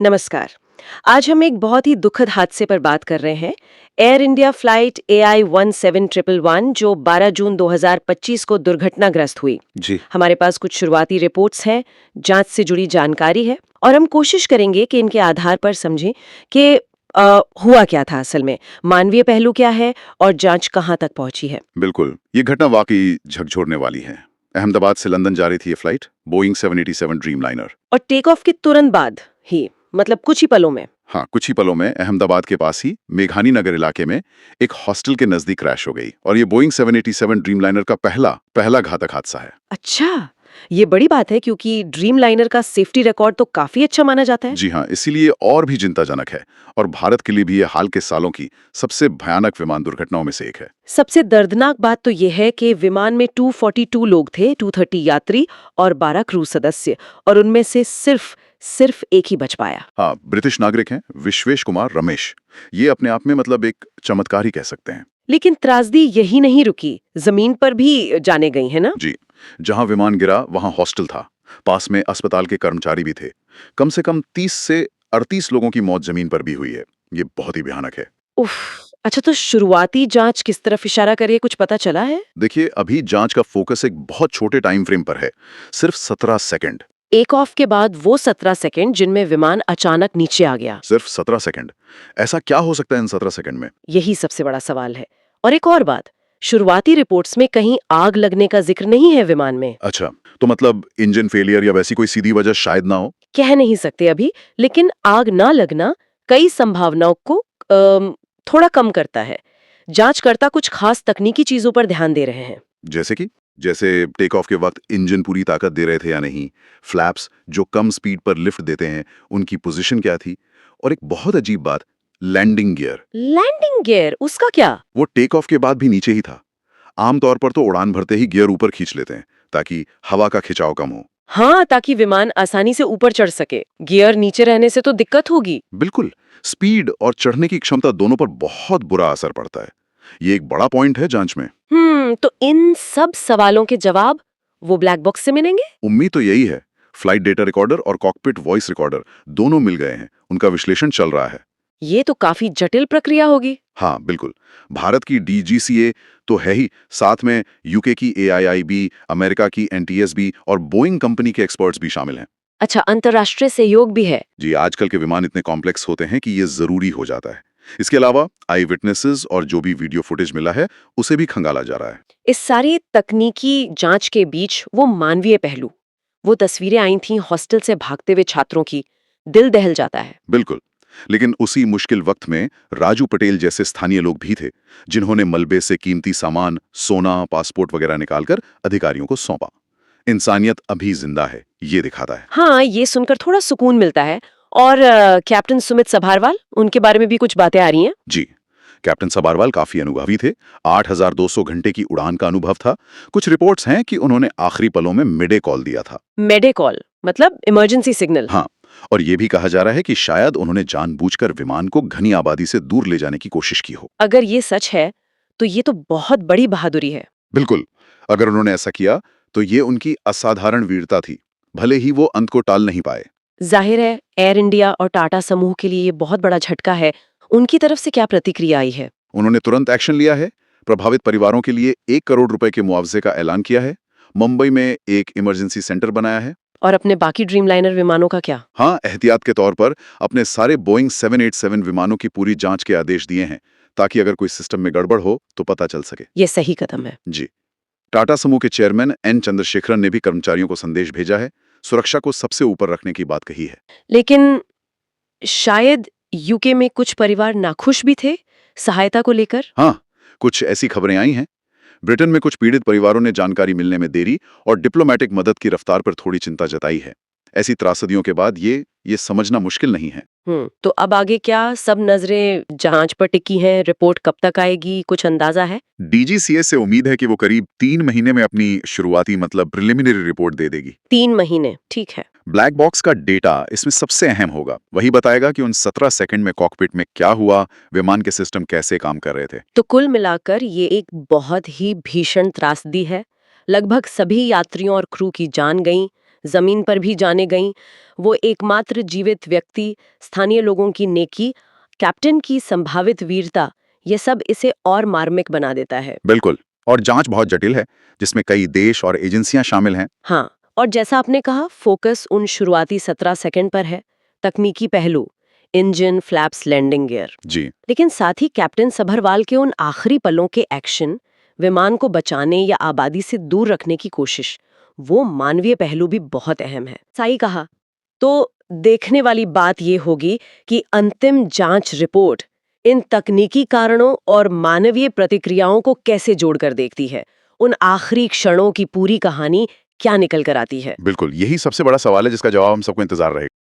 नमस्कार। आज हम एक बहुत ही दुखद हादसे पर बात कर रहे हैं। एयर इंडिया फ्लाइट AI 17111 जो 12 जून 2025 को दुर्घटनाग्रस्त हुई। जी, हमारे पास कुछ शुरुआती रिपोर्ट्स हैं, जांच से जुड़ी जानकारी है और हम कोशिश करेंगे कि इनके आधार पर समझें कि हुआ क्या था असल में, मानवीय पहलू क्या है और जांच कहाँ तक पहुंची है। बिल्कुल। ये घटना वाकई झकझोरने वाली है। अहमदाबाद से लंदन जा रही थी ये फ्लाइट, बोइंग 787 ड्रीमलाइनर। और टेक ऑफ के तुरंत बाद ही, मतलब कुछ ही पलों में। हाँ, कुछ ही पलों में अहमदाबाद के पास ही मेघानी नगर इलाके में एक हॉस्टल के नजदीक क्रैश हो गई और ये बोइंग 787 ड्रीमलाइनर का पहला घातक हादसा है। अच्छा, ये बड़ी बात है क्योंकि ड्रीम लाइनर का सेफ्टी रिकॉर्ड तो काफी अच्छा माना जाता है। जी हाँ, इसीलिए और भी चिंताजनक है और भारत के लिए भी ये हाल के सालों की सबसे भयानक विमान दुर्घटनाओं में से एक है। सबसे दर्दनाक बात तो ये है कि विमान में 242 लोग थे, 230 यात्री और 12 क्रू सदस्य, और उनमें से सिर्फ एक ही बच पाया। हाँ, ब्रिटिश नागरिक हैं विश्वेश कुमार रमेश। ये अपने आप में मतलब एक चमत्कार ही कह सकते हैं। लेकिन त्रासदी यही नहीं रुकी, जमीन पर भी जाने गई है ना। जी, जहां विमान गिरा वहां हॉस्टल था, पास में अस्पताल के कर्मचारी भी थे। कम से कम 30 से 38 लोगों की मौत जमीन पर भी हुई है। ये बहुत ही भयानक है। उफ। अच्छा, तो शुरुआती जांच किस तरफ इशारा कर रही है, कुछ पता चला है? देखिए, अभी जांच का फोकस एक बहुत छोटे टाइम फ्रेम पर है, सिर्फ 17 सेकंड। एक ऑफ के बाद वो 17 सेकंड जिनमें विमान अचानक नीचे आ गया। सिर्फ 17 सेकंड। ऐसा क्या हो सकता है इन 17 सेकंड में? यही सबसे बड़ा सवाल है। और एक और बात, शुरुआती रिपोर्ट्स में कहीं आग लगने का जिक्र नहीं है विमान में। अच्छा, तो मतलब इंजन फेलियर या वैसी कोई सीधी वजह शायद ना हो। कह नहीं सकते अभी, लेकिन आग ना लगना कई संभावनाओं को थोड़ा कम करता है। जांचकर्ता कुछ खास तकनीकी चीजों पर ध्यान दे रहे हैं। जैसे कि जैसे टेक ऑफ के वक्त इंजन पूरी ताकत दे रहे थे या नहीं, फ्लैप्स जो कम स्पीड पर लिफ्ट देते हैं उनकी पोजीशन क्या थी, और एक बहुत अजीब बात, लैंडिंग गियर। लैंडिंग गियर, उसका क्या? वो टेक ऑफ के बाद भी नीचे ही था। आमतौर पर तो उड़ान भरते ही गियर ऊपर खींच लेते हैं ताकि हवा का खिंचाव कम हो। हाँ, ताकि विमान आसानी से ऊपर चढ़ सके। गियर नीचे रहने से तो दिक्कत होगी। बिल्कुल, स्पीड और चढ़ने की क्षमता दोनों पर बहुत बुरा असर पड़ता है। ये एक बड़ा पॉइंट है जांच में। तो इन सब सवालों के जवाब वो ब्लैक बॉक्स से मिलेंगे? उम्मीद तो यही है। फ्लाइट डेटा रिकॉर्डर और कॉकपिट वॉइस रिकॉर्डर दोनों मिल गए हैं, उनका विश्लेषण चल रहा है। ये तो काफी जटिल प्रक्रिया होगी। हाँ, बिल्कुल। भारत की DGCA तो है ही, साथ में यूके की AIIB, अमेरिका की NTSB और बोइंग कंपनी के एक्सपर्ट्स भी शामिल हैं। अच्छा, अंतर्राष्ट्रीय सहयोग भी है। जी, आजकल के विमान इतने कॉम्प्लेक्स होते हैं कि ये जरूरी हो जाता है। इसके अलावा आई विटनेसेस और जो भी वीडियो फुटेज मिला है उसे भी खंगाला जा रहा है। इस सारी तकनीकी जांच के बीच वो मानवीय पहलू, वो तस्वीरें आई थीं हॉस्टल से भागते हुए छात्रों की, दिल दहल जाता है। बिल्कुल। लेकिन उसी मुश्किल वक्त में राजू पटेल जैसे स्थानीय लोग भी थे, जिन्होंने मलबे से कीमती सामान, सोना, पासपोर्ट वगैरह निकालकर अधिकारियों को सौंपा। इंसानियत अभी जिंदा है, ये दिखाता है। हाँ, ये सुनकर थोड़ा सुकून मिलता है। और कैप्टन सुमित सभारवाल, उनके बारे में भी कुछ बातें आ रही हैं। जी, कैप्टन सबारवाल काफी अनुभवी थे। 8,200 घंटे की उड़ान का अनुभव था। कुछ रिपोर्ट्स हैं कि उन्होंने आखिरी पलों में मिडे कॉल दिया था। मेडे कॉल मतलब इमरजेंसी सिग्नल। हाँ, और ये भी कहा जा रहा है कि शायद उन्होंने जानबूझकर विमान को घनी आबादी से दूर ले जाने की कोशिश की हो। अगर ये सच है तो ये तो बहुत बड़ी बहादुरी है। बिल्कुल, अगर उन्होंने ऐसा किया तो ये उनकी असाधारण वीरता थी, भले ही वो अंत को टाल नहीं पाए। जाहिर है एयर इंडिया और टाटा समूह के लिए ये बहुत बड़ा झटका है। उनकी तरफ से क्या प्रतिक्रिया आई है? उन्होंने तुरंत एक्शन लिया है। प्रभावित परिवारों के लिए 1 करोड़ रुपए के मुआवजे का ऐलान किया है। मुंबई में एक इमरजेंसी सेंटर बनाया है। और अपने बाकी ड्रीमलाइनर विमानों का क्या? हाँ, एहतियात के तौर पर अपने सारे बोइंग 787 विमानों की पूरी जांच के आदेश दिए हैं, ताकि अगर कोई सिस्टम में गड़बड़ हो तो पता चल सके। ये सही कदम है। जी, टाटा समूह के चेयरमैन N चंद्रशेखरन ने भी कर्मचारियों को संदेश भेजा है, सुरक्षा को सबसे ऊपर रखने की बात कही है। लेकिन शायद यूके में कुछ परिवार नाखुश भी थे सहायता को लेकर। हाँ, कुछ ऐसी खबरें आई हैं। ब्रिटेन में कुछ पीड़ित परिवारों ने जानकारी मिलने में देरी और डिप्लोमेटिक मदद की रफ्तार पर थोड़ी चिंता जताई है। ऐसी त्रासदियों के बाद ये समझना मुश्किल नहीं है। तो अब आगे क्या? सब नजरें जांच पर टिकी हैं। रिपोर्ट कब तक आएगी, कुछ अंदाजा है? DGCA से उम्मीद है कि वो करीब 3 महीने में अपनी शुरुआती मतलब प्रिलिमिनरी रिपोर्ट दे देगी। 3 महीने, ठीक है। ब्लैक बॉक्स का डेटा इसमें सबसे अहम होगा। वही बताएगा कि उन 17 सेकंड में कॉकपिट में क्या हुआ, विमान के सिस्टम कैसे काम कर रहे थे। तो कुल मिलाकर ये एक बहुत ही भीषण त्रासदी है। लगभग सभी यात्रियों और क्रू की जान गई, जमीन पर भी जाने गईं, वो एकमात्र जीवित व्यक्ति, स्थानीय लोगों की नेकी, कैप्टन की संभावित वीरता, ये सब इसे और मार्मिक बना देता है। बिल्कुल। और जांच बहुत जटिल है, जिसमें कई देश और एजेंसियां शामिल हैं। हाँ, और जैसा आपने कहा, फोकस उन शुरुआती 17 सेकंड पर है, तकनीकी पहलू, इंजन, फ्लैप्स, लैंडिंग गियर। जी। लेकिन साथ ही कैप्टन सभरवाल के उन आखिरी पलों के एक्शन, विमान को बचाने या आबादी से दूर रखने की कोशिश, वो मानवीय पहलू भी बहुत अहम है। सही कहा। तो देखने वाली बात ये होगी कि अंतिम जांच रिपोर्ट इन तकनीकी कारणों और मानवीय प्रतिक्रियाओं को कैसे जोड़कर देखती है, उन आखिरी क्षणों की पूरी कहानी क्या निकल कर आती है। बिल्कुल, यही सबसे बड़ा सवाल है जिसका जवाब हम सबको इंतजार रहेगा।